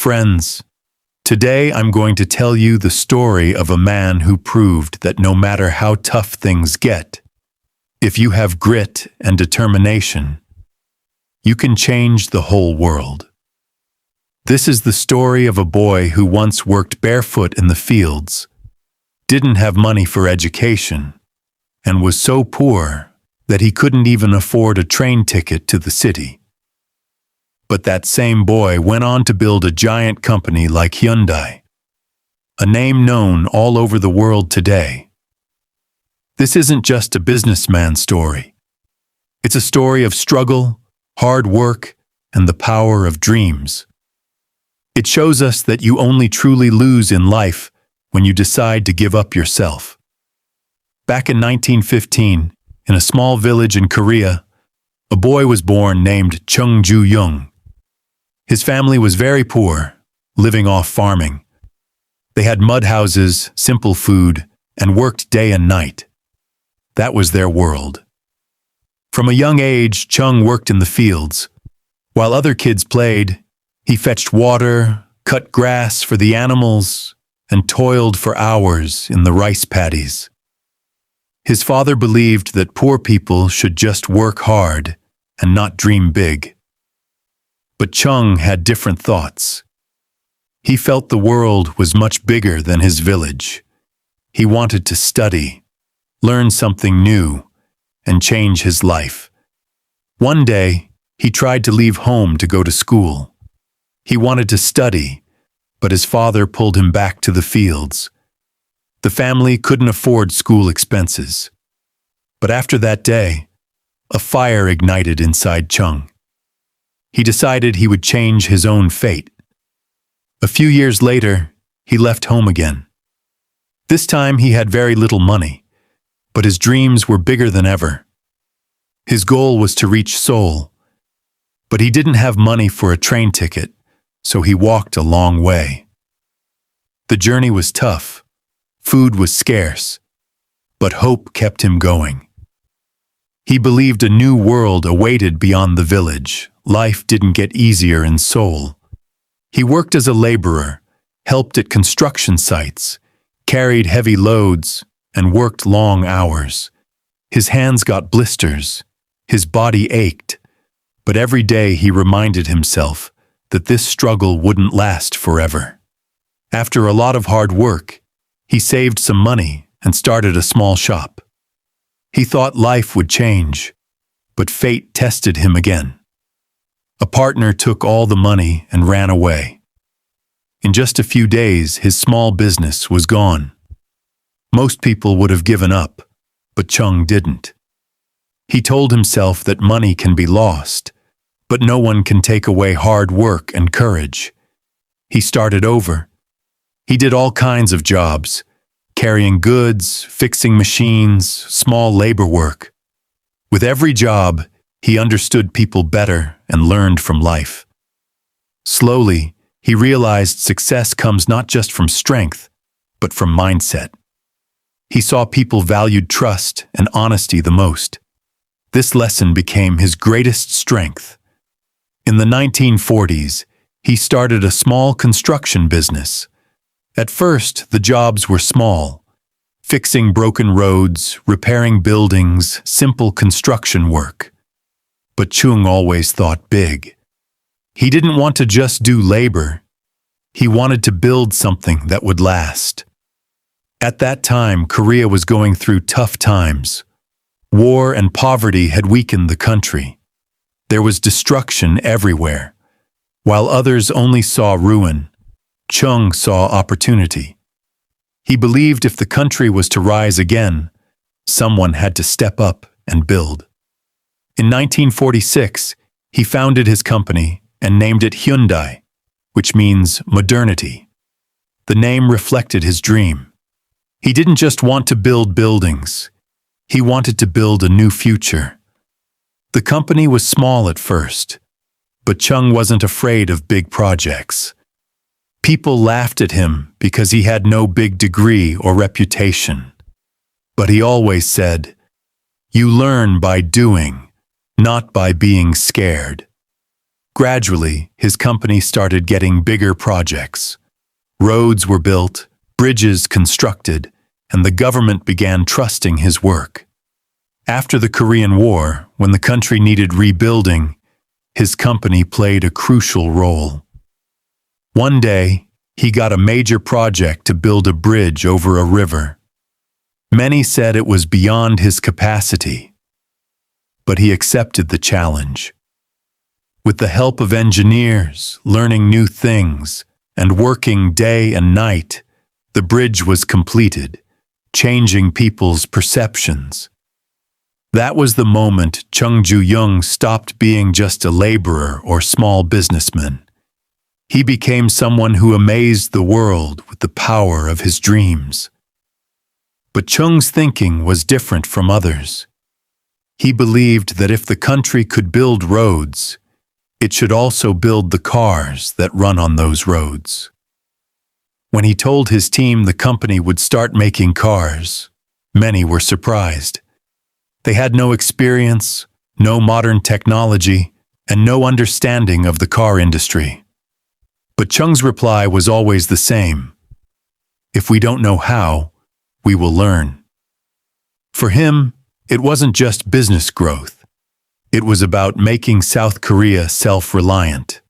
Friends, today I'm going to tell you the story of a man who proved that no matter how tough things get, if you have grit and determination, you can change the whole world. This is the story of a boy who once worked barefoot in the fields, didn't have money for education, and was so poor that he couldn't even afford a train ticket to the city. But that same boy went on to build a giant company like Hyundai, a name known all over the world today. This isn't just a businessman's story. It's a story of struggle, hard work, and the power of dreams. It shows us that you only truly lose in life when you decide to give up yourself. Back in 1915, in a small village in Korea, a boy was born named Chung Ju-yung. His family was very poor, living off farming. They had mud houses, simple food, and worked day and night. That was their world. From a young age, Chung worked in the fields. While other kids played, he fetched water, cut grass for the animals, and toiled for hours in the rice paddies. His father believed that poor people should just work hard and not dream big. But Chung had different thoughts. He felt the world was much bigger than his village. He wanted to study, learn something new, and change his life. One day, he tried to leave home to go to school. He wanted to study, but his father pulled him back to the fields. The family couldn't afford school expenses. But after that day, a fire ignited inside Chung. He decided he would change his own fate. A few years later, he left home again. This time he had very little money, but his dreams were bigger than ever. His goal was to reach Seoul, but he didn't have money for a train ticket, so he walked a long way. The journey was tough, food was scarce, but hope kept him going. He believed a new world awaited beyond the village. Life didn't get easier in Seoul. He worked as a laborer, helped at construction sites, carried heavy loads, and worked long hours. His hands got blisters, his body ached, but every day he reminded himself that this struggle wouldn't last forever. After a lot of hard work, he saved some money and started a small shop. He thought life would change, but fate tested him again. A partner took all the money and ran away. In just a few days, his small business was gone. Most people would have given up, but Chung didn't. He told himself that money can be lost, but no one can take away hard work and courage. He started over. He did all kinds of jobs, carrying goods, fixing machines, small labor work. With every job, he understood people better and learned from life. Slowly, he realized success comes not just from strength, but from mindset. He saw people valued trust and honesty the most. This lesson became his greatest strength. In the 1940s, he started a small construction business. At first, the jobs were small, fixing broken roads, repairing buildings, simple construction work. But Chung always thought big. He didn't want to just do labor. He wanted to build something that would last. At that time, Korea was going through tough times. War and poverty had weakened the country. There was destruction everywhere. While others only saw ruin, Chung saw opportunity. He believed if the country was to rise again, someone had to step up and build. In 1946, he founded his company and named it Hyundai, which means modernity. The name reflected his dream. He didn't just want to build buildings. He wanted to build a new future. The company was small at first, but Chung wasn't afraid of big projects. People laughed at him because he had no big degree or reputation. But he always said, "You learn by doing, not by being scared." Gradually, his company started getting bigger projects. Roads were built, bridges constructed, and the government began trusting his work. After the Korean War, when the country needed rebuilding, his company played a crucial role. One day, he got a major project to build a bridge over a river. Many said it was beyond his capacity, but he accepted the challenge. With the help of engineers, learning new things, and working day and night, the bridge was completed, changing people's perceptions. That was the moment Chung Ju-yung stopped being just a laborer or small businessman. He became someone who amazed the world with the power of his dreams. But Chung's thinking was different from others. He believed that if the country could build roads, it should also build the cars that run on those roads. When he told his team the company would start making cars, many were surprised. They had no experience, no modern technology, and no understanding of the car industry. But Chung's reply was always the same. If we don't know how, we will learn. For him, it wasn't just business growth. It was about making South Korea self-reliant.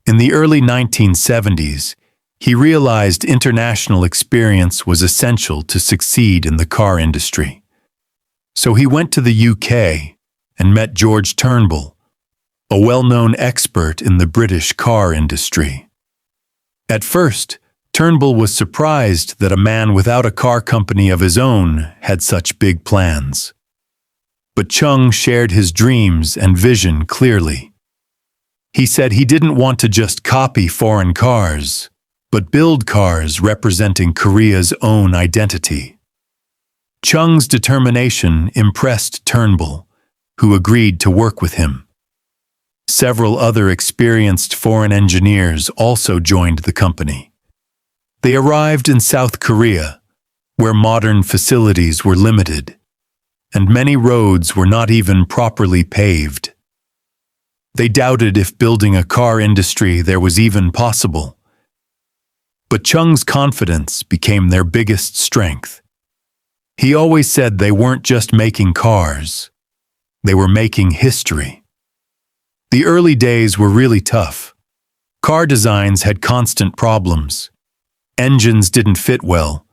In the early 1970s, he realized international experience was essential to succeed in the car industry. So he went to the UK and met George Turnbull, a well-known expert in the British car industry. At first, Turnbull was surprised that a man without a car company of his own had such big plans. But Chung shared his dreams and vision clearly. He said he didn't want to just copy foreign cars, but build cars representing Korea's own identity. Chung's determination impressed Turnbull, who agreed to work with him. Several other experienced foreign engineers also joined the company. They arrived in South Korea, where modern facilities were limited, and many roads were not even properly paved. They doubted if building a car industry there was even possible. But Chung's confidence became their biggest strength. He always said they weren't just making cars, they were making history. The early days were really tough. Car designs had constant problems. Engines didn't fit well.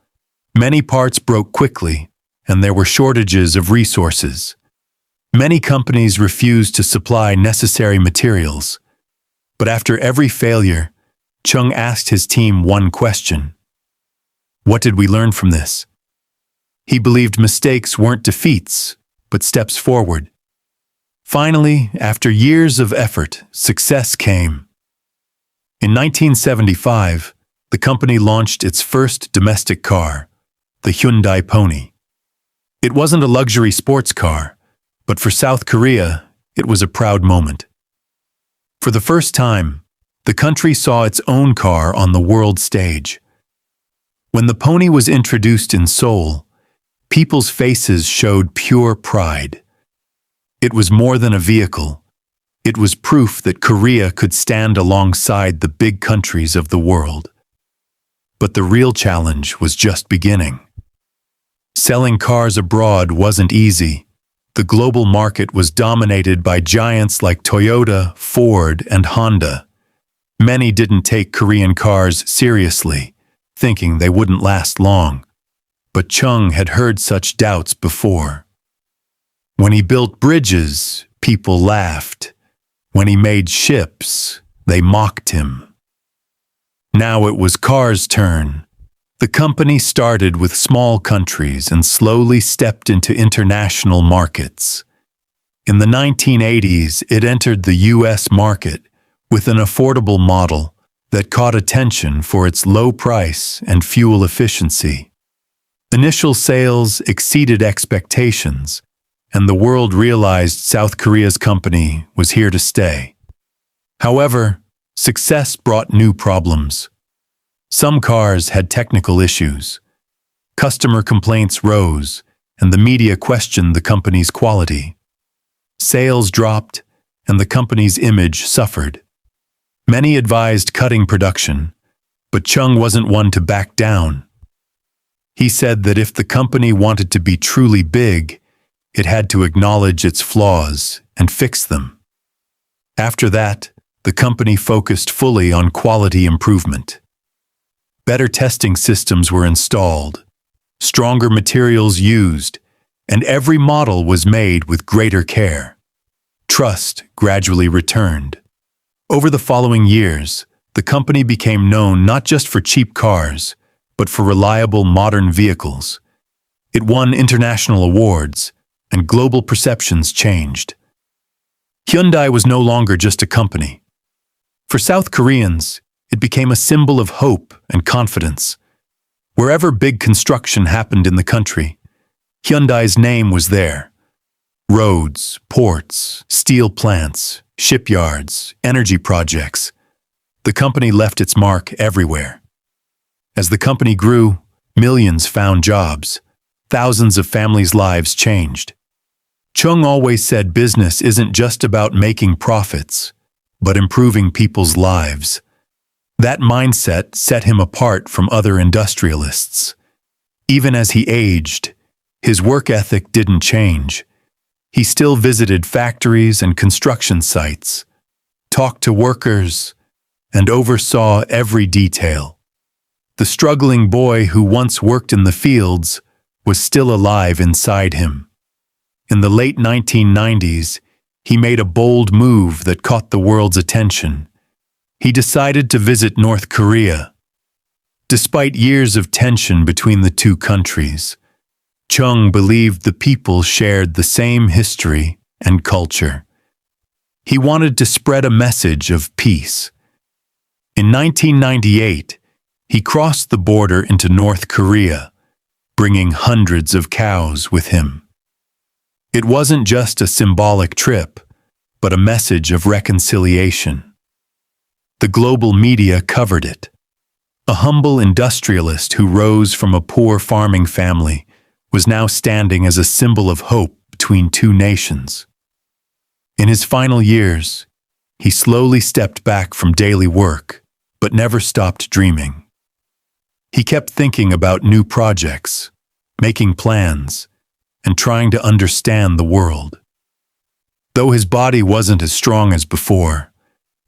Many parts broke quickly, and there were shortages of resources. Many companies refused to supply necessary materials. But after every failure, Chung asked his team one question. What did we learn from this? He believed mistakes weren't defeats, but steps forward. Finally, after years of effort, success came. In 1975, the company launched its first domestic car, the Hyundai Pony. It wasn't a luxury sports car, but for South Korea, it was a proud moment. For the first time, the country saw its own car on the world stage. When the Pony was introduced in Seoul, people's faces showed pure pride. It was more than a vehicle. It was proof that Korea could stand alongside the big countries of the world. But the real challenge was just beginning. Selling cars abroad wasn't easy. The global market was dominated by giants like Toyota, Ford, and Honda. Many didn't take Korean cars seriously, thinking they wouldn't last long. But Chung had heard such doubts before. When he built bridges, people laughed. When he made ships, they mocked him. Now it was cars' turn. The company started with small countries and slowly stepped into international markets. In the 1980s, it entered the US market with an affordable model that caught attention for its low price and fuel efficiency. Initial sales exceeded expectations, and the world realized South Korea's company was here to stay. However, success brought new problems. Some cars had technical issues. Customer complaints rose, and the media questioned the company's quality. Sales dropped, and the company's image suffered. Many advised cutting production, but Chung wasn't one to back down. He said that if the company wanted to be truly big, it had to acknowledge its flaws and fix them. After that, the company focused fully on quality improvement. Better testing systems were installed, stronger materials used, and every model was made with greater care. Trust gradually returned. Over the following years, the company became known not just for cheap cars, but for reliable modern vehicles. It won international awards, and global perceptions changed. Hyundai was no longer just a company. For South Koreans, it became a symbol of hope and confidence. Wherever big construction happened in the country, Hyundai's name was there. Roads, ports, steel plants, shipyards, energy projects. The company left its mark everywhere. As the company grew, millions found jobs. Thousands of families' lives changed. Chung always said business isn't just about making profits, but improving people's lives. That mindset set him apart from other industrialists. Even as he aged, his work ethic didn't change. He still visited factories and construction sites, talked to workers, and oversaw every detail. The struggling boy who once worked in the fields was still alive inside him. In the late 1990s, he made a bold move that caught the world's attention. He decided to visit North Korea. Despite years of tension between the two countries, Chung believed the people shared the same history and culture. He wanted to spread a message of peace. In 1998, he crossed the border into North Korea, bringing hundreds of cows with him. It wasn't just a symbolic trip, but a message of reconciliation. The global media covered it. A humble industrialist who rose from a poor farming family was now standing as a symbol of hope between two nations. In his final years, he slowly stepped back from daily work, but never stopped dreaming. He kept thinking about new projects, making plans, and trying to understand the world. Though his body wasn't as strong as before,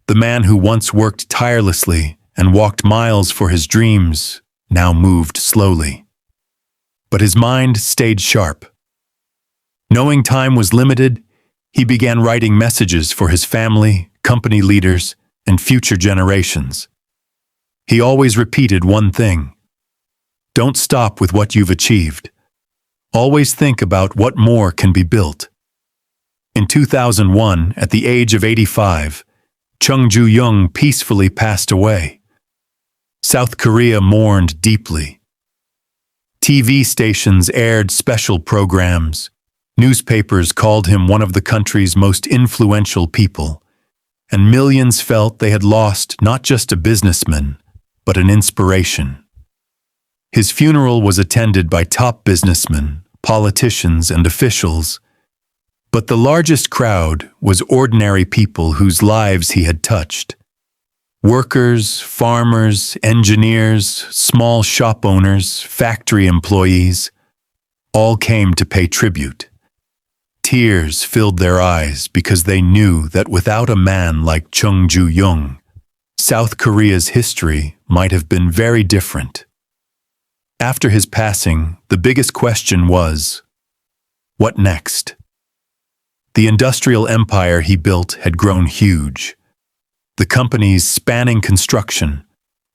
the man who once worked tirelessly and walked miles for his dreams now moved slowly. But his mind stayed sharp. Knowing time was limited, he began writing messages for his family, company leaders, and future generations. He always repeated one thing: don't stop with what you've achieved. Always think about what more can be built. In 2001, at the age of 85, Chung Ju-yung peacefully passed away. South Korea mourned deeply. TV stations aired special programs. Newspapers called him one of the country's most influential people, and millions felt they had lost not just a businessman, but an inspiration. His funeral was attended by top businessmen, politicians, and officials, but the largest crowd was ordinary people whose lives he had touched. Workers, farmers, engineers, small shop owners, factory employees, all came to pay tribute. Tears filled their eyes because they knew that without a man like Chung Ju-yung, South Korea's history might have been very different. After his passing, the biggest question was, what next? The industrial empire he built had grown huge. The companies spanning construction,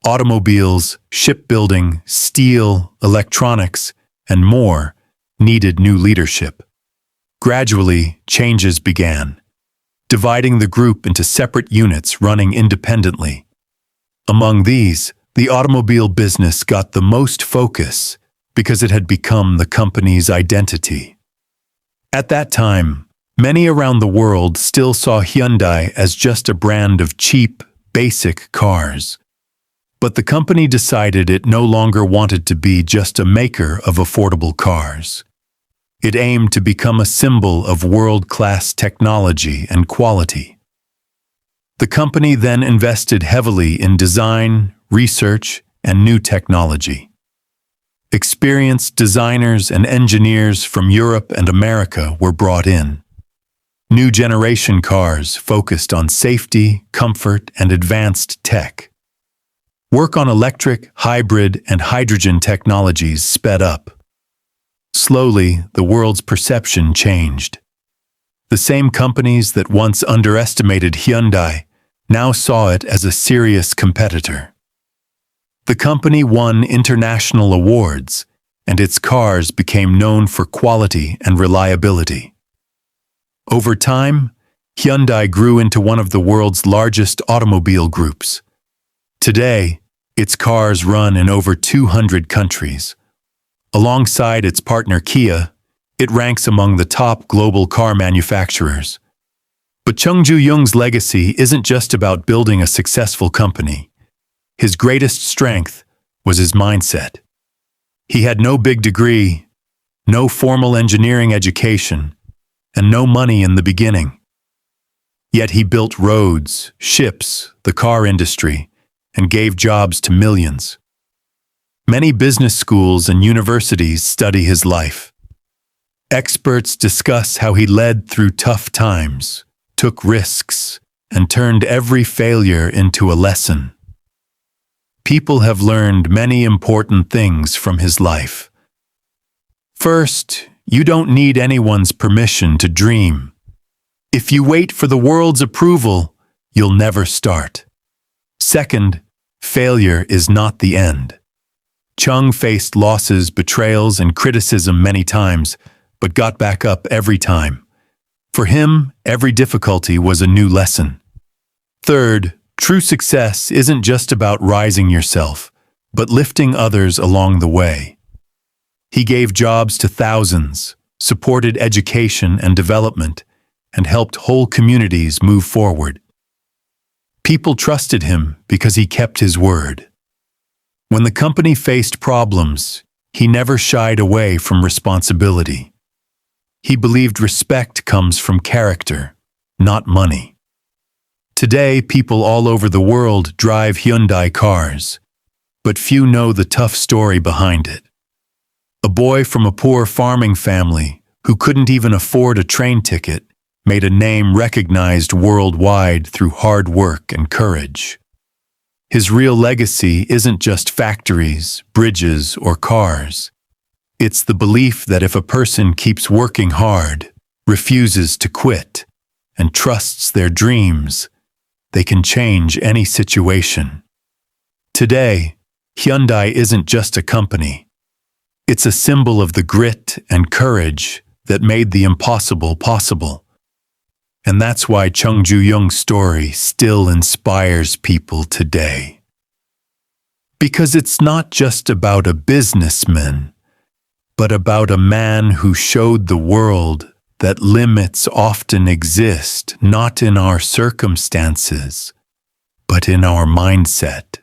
automobiles, shipbuilding, steel, electronics, and more needed new leadership. Gradually, changes began, dividing the group into separate units running independently. Among these, the automobile business got the most focus because it had become the company's identity. At that time, many around the world still saw Hyundai as just a brand of cheap, basic cars. But the company decided it no longer wanted to be just a maker of affordable cars. It aimed to become a symbol of world-class technology and quality. The company then invested heavily in design, research, and new technology. Experienced designers and engineers from Europe and America were brought in. New generation cars focused on safety, comfort, and advanced tech. Work on electric, hybrid, and hydrogen technologies sped up. Slowly, the world's perception changed. The same companies that once underestimated Hyundai now saw it as a serious competitor. The company won international awards, and its cars became known for quality and reliability. Over time, Hyundai grew into one of the world's largest automobile groups. Today, its cars run in over 200 countries. Alongside its partner Kia, it ranks among the top global car manufacturers. But Chung Ju-yung's legacy isn't just about building a successful company. His greatest strength was his mindset. He had no big degree, no formal engineering education, and no money in the beginning. Yet he built roads, ships, the car industry, and gave jobs to millions. Many business schools and universities study his life. Experts discuss how he led through tough times, took risks, and turned every failure into a lesson. People have learned many important things from his life. First, you don't need anyone's permission to dream. If you wait for the world's approval, you'll never start. Second, failure is not the end. Chung faced losses, betrayals, and criticism many times, but got back up every time. For him, every difficulty was a new lesson. Third, true success isn't just about rising yourself, but lifting others along the way. He gave jobs to thousands, supported education and development, and helped whole communities move forward. People trusted him because he kept his word. When the company faced problems, he never shied away from responsibility. He believed respect comes from character, not money. Today, people all over the world drive Hyundai cars, but few know the tough story behind it. A boy from a poor farming family who couldn't even afford a train ticket made a name recognized worldwide through hard work and courage. His real legacy isn't just factories, bridges, or cars. It's the belief that if a person keeps working hard, refuses to quit, and trusts their dreams, they can change any situation. Today, Hyundai isn't just a company. It's a symbol of the grit and courage that made the impossible possible. And that's why Chung Ju-yung's story still inspires people today. Because it's not just about a businessman, but about a man who showed the world that limits often exist not in our circumstances, but in our mindset.